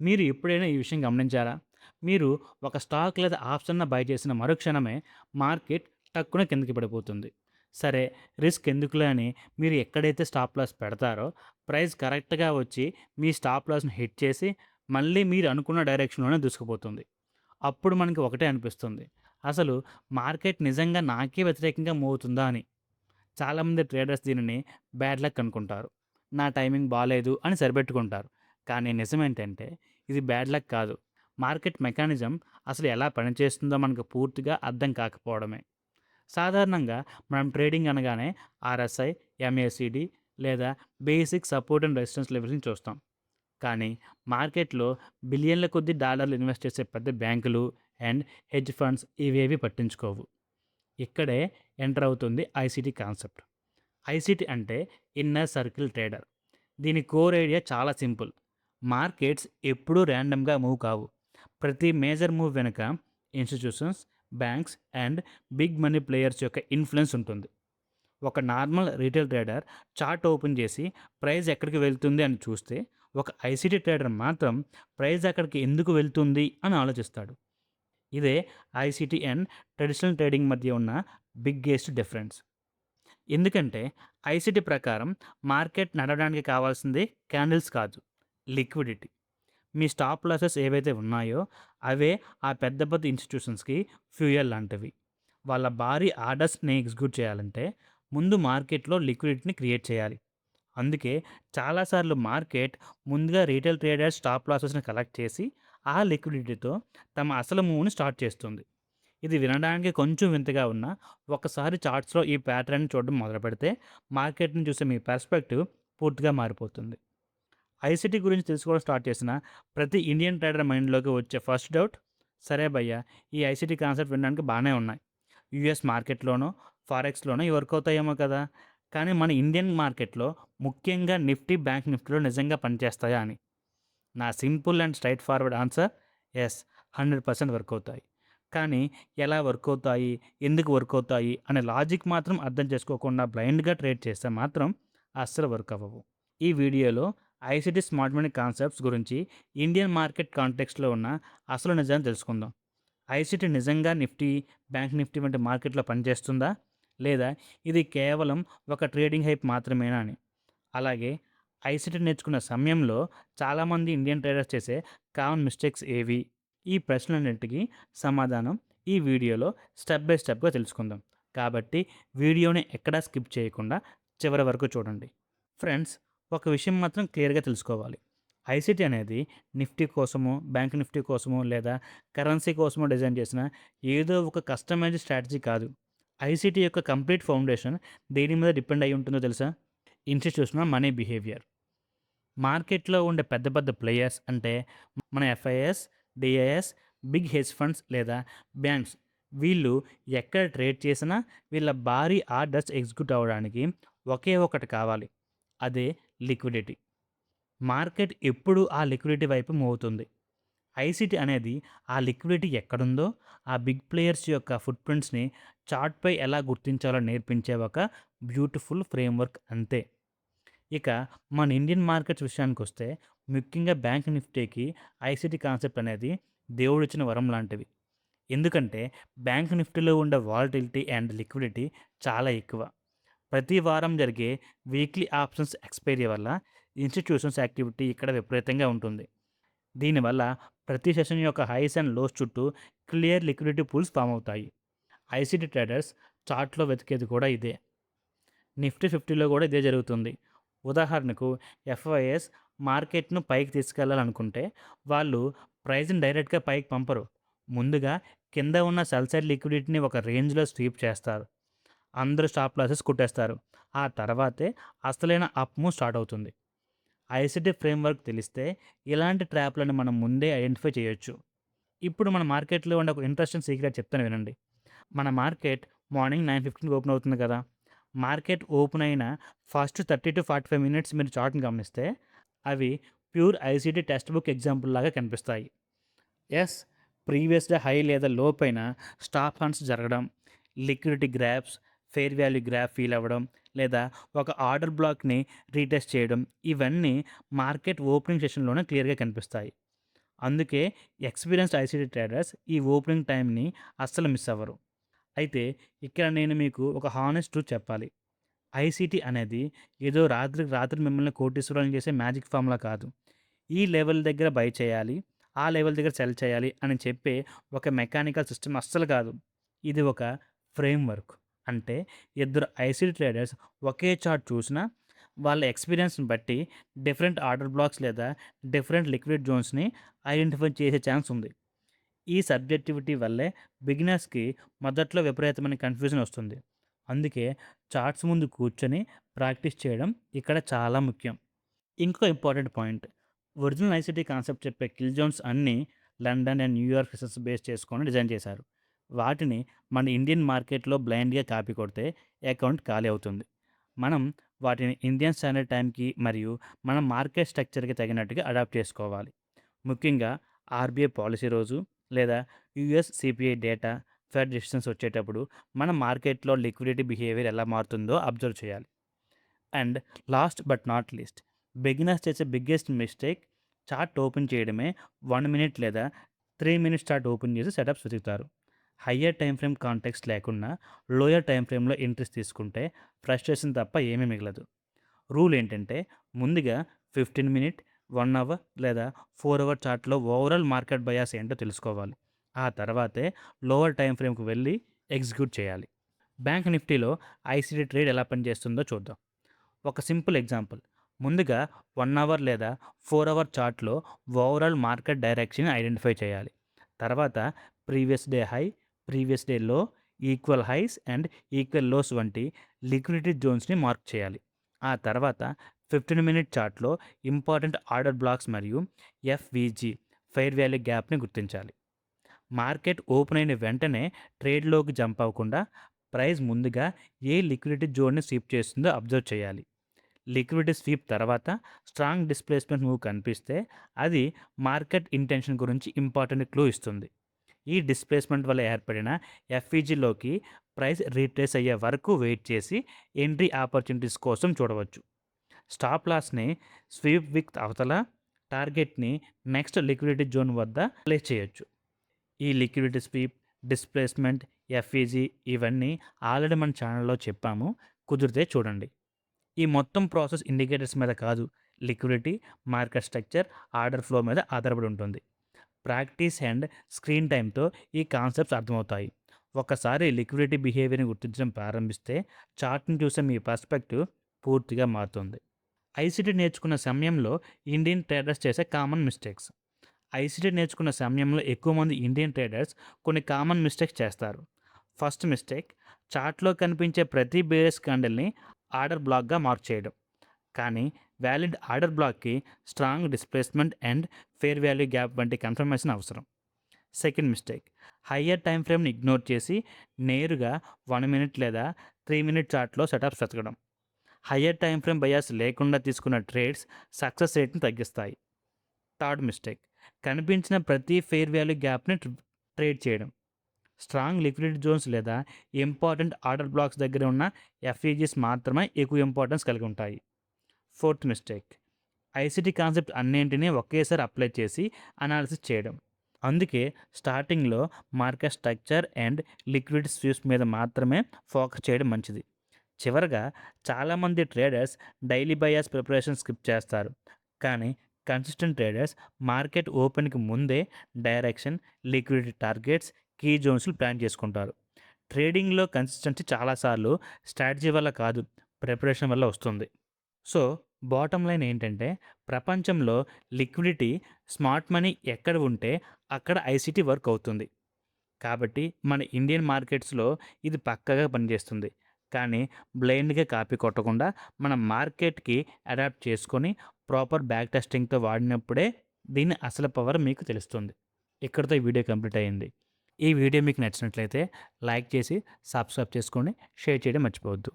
మీరు ఎప్పుడైనా ఈ విషయం గమనించారా? మీరు ఒక స్టాక్ లేదా ఆప్షన్‌న బై చేసిన మరుక్షణమే మార్కెట్ టక్కున కిందకి పడిపోతుంది. సరే, రిస్క్ ఎందుకులే అని మీరు ఎక్కడైతే స్టాప్ లాస్ పెడతారో, ప్రైస్ కరెక్ట్‌గా వచ్చి మీ స్టాప్ లాస్‌ని హిట్ చేసి, మళ్ళీ మీరు అనుకున్న డైరెక్షన్‌లోనే దూసుకుపోతుంది. అప్పుడు మనకి ఒకటే అనిపిస్తుంది. అసలు మార్కెట్ నిజంగా నాకే వ్యతిరేకంగా మూవ్ అవుతుందా అని. చాలామంది ట్రేడర్స్ దీనిని బ్యాడ్ లక్ అనుకుంటారు. నా టైమింగ్ బాలేదు అని సరిపెట్టుకుంటారు. కానీ నిజమేంటంటే ఇది బ్యాడ్ లక్ కాదు. మార్కెట్ మెకానిజం అసలు ఎలా పనిచేస్తుందో మనకు పూర్తిగా అర్థం కాకపోవడమే. సాధారణంగా మనం ట్రేడింగ్ అనగానే ఆర్ఎస్ఐ, ఎంఏసిడి లేదా బేసిక్ సపోర్ట్ అండ్ రెసిస్టెన్స్ లెవెల్స్‌ని చూస్తాం. కానీ మార్కెట్‌లో బిలియన్ల కొద్దీ డాలర్లు ఇన్వెస్ట్ చేసే పెద్ద బ్యాంకులు అండ్ హెడ్జ్ ఫండ్స్ ఇవేవి పట్టించుకోవు. ఇక్కడే ఎంటర్ అవుతుంది ఐసీటీ కాన్సెప్ట్. ఐసీటీ అంటే ఇన్నర్ సర్కిల్ ట్రేడర్. దీని కోర్ ఐడియా చాలా సింపుల్. మార్కెట్స్ ఎప్పుడూ ర్యాండమ్‌గా మూవ్ కావు. ప్రతి మేజర్ మూవ్ వెనుక institutions, banks and big money players యొక్క ఇన్‌ఫ్లూయెన్స్ ఉంటుంది. ఒక normal retail trader chart open చేసి ప్రైస్ ఎక్కడికి వెళ్తుంది అని చూస్తే, ఒక ఐసీటీ ట్రేడర్ మాత్రం ప్రైస్ అక్కడికి ఎందుకు వెళ్తుంది అని ఆలోచిస్తాడు. ఇదే ఐసీటీ అండ్ ట్రెడిషనల్ ట్రేడింగ్ మధ్య ఉన్న బిగ్గెస్ట్ డిఫరెన్స్. ఎందుకంటే ఐసీటీ ప్రకారం మార్కెట్ నడవడానికి కావాల్సింది క్యాండిల్స్ కాదు, లిక్విడిటీ. మీ స్టాప్ లాసెస్ ఏవైతే ఉన్నాయో అవే ఆ పెద్ద పెద్ద ఇన్స్టిట్యూషన్స్‌కి ఫ్యూయల్ లాంటివి. వాళ్ళ భారీ ఆర్డర్స్‌ని ఎగ్జిక్యూట్ చేయాలంటే ముందు మార్కెట్‌లో లిక్విడిటీని క్రియేట్ చేయాలి. అందుకే చాలాసార్లు మార్కెట్ ముందుగా రీటైల్ ట్రేడర్స్ స్టాప్ లాసెస్‌ని కలెక్ట్ చేసి ఆ లిక్విడిటీతో తమ అసలు మూవ్‌ని స్టార్ట్ చేస్తుంది. ఇది వినడానికి కొంచెం వింతగా ఉన్నా, ఒకసారి చార్ట్స్‌లో ఈ ప్యాటర్న్‌ని చూడడం మొదలుపెడితే మార్కెట్‌ని చూసే మీ పర్స్పెక్టివ్ పూర్తిగా మారిపోతుంది. ఐసీటీ గురించి తెలుసుకోవడం స్టార్ట్ చేసిన ప్రతి ఇండియన్ ట్రేడర్ మైండ్‌లోకి వచ్చే ఫస్ట్ డౌట్, సరే భయ్యా, ఈ ఐసీటీ కాన్సెప్ట్ వినడానికి బానే ఉన్నాయి. యూఎస్ మార్కెట్‌లోనో, ఫారెక్స్‌లోనో ఇవి వర్క్ అవుతాయేమో కదా! కానీ మన ఇండియన్ మార్కెట్‌లో ముఖ్యంగా నిఫ్టీ, బ్యాంక్ నిఫ్టీలో నిజంగా పనిచేస్తాయా అని. నా simple and straight forward answer yes, 100% work అవుతాయి. కానీ ఎలా వర్క్ అవుతాయి? ఎందుకు వర్క్ అవుతాయి? అనే లాజిక్ మాత్రం అర్థం చేసుకోకుండా బ్లైండ్‌గా ట్రేడ్ చేస్తే మాత్రం అస్సలు వర్క్ అవ్వవు. ఈ వీడియోలో ఐసీటీ స్మార్ట్ మనీ కాన్సెప్ట్స్ గురించి ఇండియన్ మార్కెట్ కాంటెక్స్ట్‌లో ఉన్న అసలు నిజాన్ని తెలుసుకుందాం. ఐసీటీ నిజంగా నిఫ్టీ, బ్యాంక్ నిఫ్టీ వంటి మార్కెట్‌లో పనిచేస్తుందా? లేదా ఇది కేవలం ఒక ట్రేడింగ్ హైప్ మాత్రమేనా అని. అలాగే ఐసీటీ నేర్చుకున్న సమయంలో చాలామంది ఇండియన్ ట్రేడర్స్ చేసే కామన్ మిస్టేక్స్ ఏవి? ఈ ప్రశ్నలన్నిటికీ సమాధానం ఈ వీడియోలో స్టెప్ బై స్టెప్‌గా తెలుసుకుందాం. కాబట్టి వీడియోని ఎక్కడా స్కిప్ చేయకుండా చివరి వరకు చూడండి. ఫ్రెండ్స్, ఒక విషయం మాత్రం క్లియర్‌గా తెలుసుకోవాలి. ఐసీటీ అనేది నిఫ్టీ కోసమో, బ్యాంక్ నిఫ్టీ కోసమో లేదా కరెన్సీ కోసమో డిజైన్ చేసిన ఏదో ఒక కస్టమైజ్డ్ స్ట్రాటజీ కాదు. ఐసీటీ యొక్క కంప్లీట్ ఫౌండేషన్ దేని మీద డిపెండ్ అయ్యి ఉంటుందో తెలుసా? Institutional money behaviour. మార్కెట్‌లో ఉండే పెద్ద పెద్ద ప్లేయర్స్ అంటే మన FIs, DIs, big hedge funds లేదా బ్యాంక్స్, వీళ్ళు ఎక్కడ ట్రేడ్ చేసినా వీళ్ళ భారీ ఆర్డర్స్ ఎగ్జిక్యూట్ అవ్వడానికి ఒకే ఒకటి కావాలి. అదే లిక్విడిటీ. మార్కెట్ ఎప్పుడు ఆ లిక్విడిటీ వైపు మూవ్ అవుతుంది. ఐసీటీ అనేది ఆ లిక్విడిటీ ఎక్కడుందో ఆ బిగ్ ప్లేయర్స్ యొక్క ఫుట్ ప్రింట్స్‌ని చార్ట్‌పై ఎలా గుర్తించాలో నేర్పించే ఒక బ్యూటిఫుల్ ఫ్రేమ్‌వర్క్ అంతే. ఇక మన ఇండియన్ మార్కెట్స్ విషయానికొస్తే ముఖ్యంగా బ్యాంక్ నిఫ్టీకి ఐసీటీ కాన్సెప్ట్ అనేది దేవుడిచ్చిన వరం లాంటివి. ఎందుకంటే బ్యాంక్ నిఫ్టీలో ఉండే వాలటిలిటీ అండ్ లిక్విడిటీ చాలా ఎక్కువ. ప్రతి వారం జరిగే వీక్లీ ఆప్షన్స్ ఎక్స్‌పైరీ వల్ల ఇన్‌స్టిట్యూషన్స్ యాక్టివిటీ ఇక్కడ విపరీతంగా ఉంటుంది. దీనివల్ల ప్రతి సెషన్ యొక్క హైస్ అండ్ లోస్ చుట్టూ క్లియర్ లిక్విడిటీ పూల్స్ ఫామ్ అవుతాయి. ఐసీటీ ట్రేడర్స్ చార్ట్‌లో వెతికేది కూడా ఇదే. నిఫ్టీ 50లో కూడా ఇదే జరుగుతుంది. ఉదాహరణకు ఎఫ్ఐఎస్ మార్కెట్‌ను పైకి తీసుకెళ్లాలనుకుంటే వాళ్ళు ప్రైస్‌ని డైరెక్ట్‌గా పైకి పంపరు. ముందుగా కింద ఉన్న సెల్ సైడ్ లిక్విడిటీని ఒక రేంజ్‌లో స్వీప్ చేస్తారు. అందరూ స్టాప్ లాసెస్ కొట్టేస్తారు. ఆ తర్వాతే అసలైన అప్ మూవ్ స్టార్ట్ అవుతుంది. ఐసీటీ ఫ్రేమ్‌వర్క్ తెలిస్తే ఇలాంటి ట్రాప్‌లను మనం ముందే ఐడెంటిఫై చేయొచ్చు. ఇప్పుడు మన మార్కెట్‌లో ఉండే ఒక ఇంట్రెస్టింగ్ సీక్రెట్ చెప్తాను వినండి. మన మార్కెట్ మార్నింగ్ 9:15కి ఓపెన్ అవుతుంది కదా! మార్కెట్ ఓపెన్ అయిన ఫస్ట్ 30-45 మినిట్స్ మీరు చార్ట్‌ని గమనిస్తే అవి pure ICT text book example లాగా కనిపిస్తాయి. యెస్, ప్రీవియస్ డే హై లేదా లో పైన స్టాప్ హంట్స్ జరగడం, liquidity grabs, fair value graph feel అవ్వడం లేదా ఒక ఆర్డర్ బ్లాక్‌ని రీటెస్ట్ చేయడం, ఇవన్నీ మార్కెట్ ఓపెనింగ్ సెషన్‌లోనే క్లియర్‌గా కనిపిస్తాయి. అందుకే ఎక్స్‌పీరియన్స్‌డ్ ఐసీటీ ట్రేడర్స్ ఈ ఓపెనింగ్ టైమ్‌ని అస్సలు మిస్ అవ్వరు. అయితే ఇక్కడ నేను మీకు ఒక హానెస్ట్ ట్రూత్ చెప్పాలి. ఐసీటీ అనేది ఏదో రాత్రికి రాత్రి మిమ్మల్ని కోటీశ్వరులను చేసే మ్యాజిక్ ఫార్ములా కాదు. ఈ లెవెల్ దగ్గర బై చేయాలి, ఆ లెవెల్ దగ్గర సెల్ చేయాలి అని చెప్పే ఒక మెకానికల్ సిస్టమ్ అస్సలు కాదు. ఇది ఒక ఫ్రేమ్‌వర్క్. అంటే ఇద్దరు ఐసీటీ ట్రేడర్స్ ఒకే చార్ట్ చూసినా వాళ్ళ ఎక్స్‌పీరియన్స్‌ని బట్టి డిఫరెంట్ ఆర్డర్ బ్లాక్స్ లేదా డిఫరెంట్ లిక్విడ్ జోన్స్‌ని ఐడెంటిఫై చేసే ఛాన్స్ ఉంది. ఈ సబ్జెక్టివిటీ వల్లే బిగినర్స్‌కి మొదట్లో విపరీతమైన కన్‌ఫ్యూజన్ వస్తుంది. అందుకే చార్ట్స్ ముందు కూర్చొని ప్రాక్టీస్ చేయడం ఇక్కడ చాలా ముఖ్యం. ఇంకో important point. Original ICT concept చెప్పే కిల్ జోన్స్ అన్నీ London and New York sessions base చేసుకొని డిజైన్ చేశారు. వాటిని మన ఇండియన్ మార్కెట్‌లో బ్లైండ్‌గా కాపీ కొడితే అకౌంట్ ఖాళీ అవుతుంది. మనం వాటిని ఇండియన్ స్టాండర్డ్ టైమ్‌కి మరియు మన మార్కెట్ స్ట్రక్చర్‌కి తగినట్టుగా అడాప్ట్ చేసుకోవాలి. ముఖ్యంగా ఆర్‌బీఐ పాలసీ రోజు లేదా US CPI data, fed decisions వచ్చేటప్పుడు మన మార్కెట్‌లో లిక్విడిటీ బిహేవియర్ ఎలా మారుతుందో అబ్జర్వ్ చేయాలి. And last but not least, beginners చేసే బిగ్గెస్ట్ మిస్టేక్ చార్ట్ ఓపెన్ చేయడమే 1 మినిట్ లేదా 3 మినిట్స్ చార్ట్ ఓపెన్ చేసి సెటప్స్ వెతుకుతారు. హయ్యర్ టైమ్ ఫ్రేమ్ కాంటెక్స్ట్ లేకుండా లోయర్ టైమ్ ఫ్రేమ్‌లో ఎంట్రీస్ తీసుకుంటే ఫ్రస్ట్రేషన్ తప్ప ఏమీ మిగలదు. రూల్ ఏంటంటే ముందుగా 15 మినిట్, 1 అవర్ లేదా 4 అవర్ చార్ట్‌లో ఓవరాల్ మార్కెట్ బయాస్ ఏంటో తెలుసుకోవాలి. ఆ తర్వాతే లోవర్ టైమ్ ఫ్రేమ్‌కి వెళ్ళి ఎగ్జిక్యూట్ చేయాలి. బ్యాంక్ నిఫ్టీలో ఐసీటీ ట్రేడ్ ఎలా పనిచేస్తుందో చూద్దాం. ఒక సింపుల్ ఎగ్జాంపుల్. ముందుగా 1 అవర్ లేదా 4 అవర్ చార్ట్‌లో ఓవరాల్ మార్కెట్ డైరెక్షన్ ఐడెంటిఫై చేయాలి. తర్వాత previous day high, previous day low, equal highs and equal lows వంటి లిక్విడిటీ జోన్స్‌ని మార్క్ చేయాలి. ఆ తర్వాత 15 మినిట్ చార్ట్‌లో ఇంపార్టెంట్ ఆర్డర్ బ్లాక్స్ మరియు ఎఫ్‌విజి ఫెయిర్ వాల్యూ గ్యాప్‌ని గుర్తించాలి. మార్కెట్ ఓపెన్ అయిన వెంటనే ట్రేడ్‌లోకి జంప్ అవ్వకుండా ప్రైస్ ముందుగా ఏ లిక్విడిటీ జోన్‌ని స్వీప్ చేస్తుందో అబ్జర్వ్ చేయాలి. లిక్విడిటీ స్వీప్ తర్వాత స్ట్రాంగ్ డిస్ప్లేస్మెంట్ మూవ్ కనిపిస్తే అది మార్కెట్ ఇంటెన్షన్ గురించి ఇంపార్టెంట్ క్లూ ఇస్తుంది. ఈ డిస్ప్లేస్మెంట్ వల్ల ఏర్పడిన ఎఫ్ఈజీలోకి ప్రైస్ రీట్రేస్ అయ్యే వరకు వెయిట్ చేసి ఎంట్రీ ఆపర్చునిటీస్ కోసం చూడవచ్చు. స్టాప్ లాస్ని స్వీప్ విత్ అవతల, టార్గెట్ని నెక్స్ట్ లిక్విడిటీ జోన్ వద్ద ప్లేస్ చేయొచ్చు. ఈ లిక్విడిటీ స్వీప్, డిస్ప్లేస్మెంట్, ఎఫ్ఈజీ ఇవన్నీ ఆల్రెడీ మన ఛానల్లో చెప్పాము. కుదిరితే చూడండి. ఈ మొత్తం ప్రాసెస్ ఇండికేటర్స్ మీద కాదు, liquidity, market structure, order flow మీద ఆధారపడి ఉంటుంది. ప్రాక్టీస్ అండ్ స్క్రీన్ టైమ్‌తో ఈ కాన్సెప్ట్స్ అర్థమవుతాయి. ఒకసారి లిక్విడిటీ బిహేవియర్‌ని గుర్తించడం ప్రారంభిస్తే చార్ట్‌ని చూసే మీ పర్స్పెక్టివ్ పూర్తిగా మారుతుంది. ఐసీటీ నేర్చుకున్న సమయంలో ఇండియన్ ట్రేడర్స్ చేసే కామన్ మిస్టేక్స్. ఐసీటీ నేర్చుకున్న సమయంలో ఎక్కువ మంది ఇండియన్ ట్రేడర్స్ కొన్ని కామన్ మిస్టేక్స్ చేస్తారు. ఫస్ట్ మిస్టేక్, చార్ట్‌లో కనిపించే ప్రతి బేరిష్ క్యాండిల్‌ని ఆర్డర్ బ్లాక్‌గా మార్క్ చేయడం. కానీ వ్యాలిడ్ ఆర్డర్ బ్లాక్‌కి strong displacement and fair value gap వంటి కన్ఫర్మేషన్ అవసరం. సెకండ్ మిస్టేక్, హయ్యర్ టైమ్ ఫ్రేమ్‌ని ఇగ్నోర్ చేసి నేరుగా 1 మినిట్ లేదా 3 మినిట్ చార్ట్‌లో సెటప్స్ వెతకడం. హయ్యర్ టైమ్ ఫ్రేమ్ బయాస్ లేకుండా తీసుకున్న ట్రేడ్స్ సక్సెస్ రేట్‌ని తగ్గిస్తాయి. థర్డ్ మిస్టేక్, కనిపించిన ప్రతి ఫెయిర్ వాల్యూ గ్యాప్‌ని ట్రేడ్ చేయడం. స్ట్రాంగ్ లిక్విడిటీ జోన్స్ లేదా ఇంపార్టెంట్ ఆర్డర్ బ్లాక్స్ దగ్గర ఉన్న ఎఫ్ఈజీస్ మాత్రమే ఎక్కువ ఇంపార్టెన్స్ కలిగి ఉంటాయి. ఫోర్త్ మిస్టేక్, ఐసీటీ కాన్సెప్ట్ అన్నింటినీ ఒకేసారి అప్లై చేసి అనాలిసిస్ చేయడం. అందుకే స్టార్టింగ్‌లో market structure and liquidity sweeps మీద మాత్రమే ఫోకస్ చేయడం మంచిది. చివరగా చాలామంది traders daily bias preparation skip చేస్తారు. కానీ కన్సిస్టెంట్ ట్రేడర్స్ మార్కెట్ ఓపెన్‌కి ముందే డైరెక్షన్, లిక్విడిటీ టార్గెట్స్, కీ జోన్స్‌లు ప్లాన్ చేసుకుంటారు. ట్రేడింగ్‌లో కన్సిస్టెన్సీ చాలాసార్లు స్ట్రాటజీ వల్ల కాదు, ప్రిపరేషన్ వల్ల వస్తుంది. సో, బాటమ్ లైన్ ఏంటంటే ప్రపంచంలో లిక్విడిటీ, స్మార్ట్ మనీ ఎక్కడ ఉంటే అక్కడ ఐసీటీ వర్క్ అవుతుంది. కాబట్టి మన ఇండియన్ మార్కెట్స్‌లో ఇది పక్కాగా పనిచేస్తుంది. కానీ బ్లైండ్‌గా కాపీ కొట్టకుండా మన మార్కెట్‌కి అడాప్ట్ చేసుకొని ప్రాపర్ బ్యాక్ టెస్టింగ్‌తో వాడినప్పుడే దీని అసలు పవర్ మీకు తెలుస్తుంది. ఇక్కడితో ఈ వీడియో కంప్లీట్ అయింది. ఈ వీడియో మీకు నచ్చినట్లయితే లైక్ చేసి సబ్స్క్రైబ్ చేసుకోండి. షేర్ చేయడం మర్చిపోవద్దు.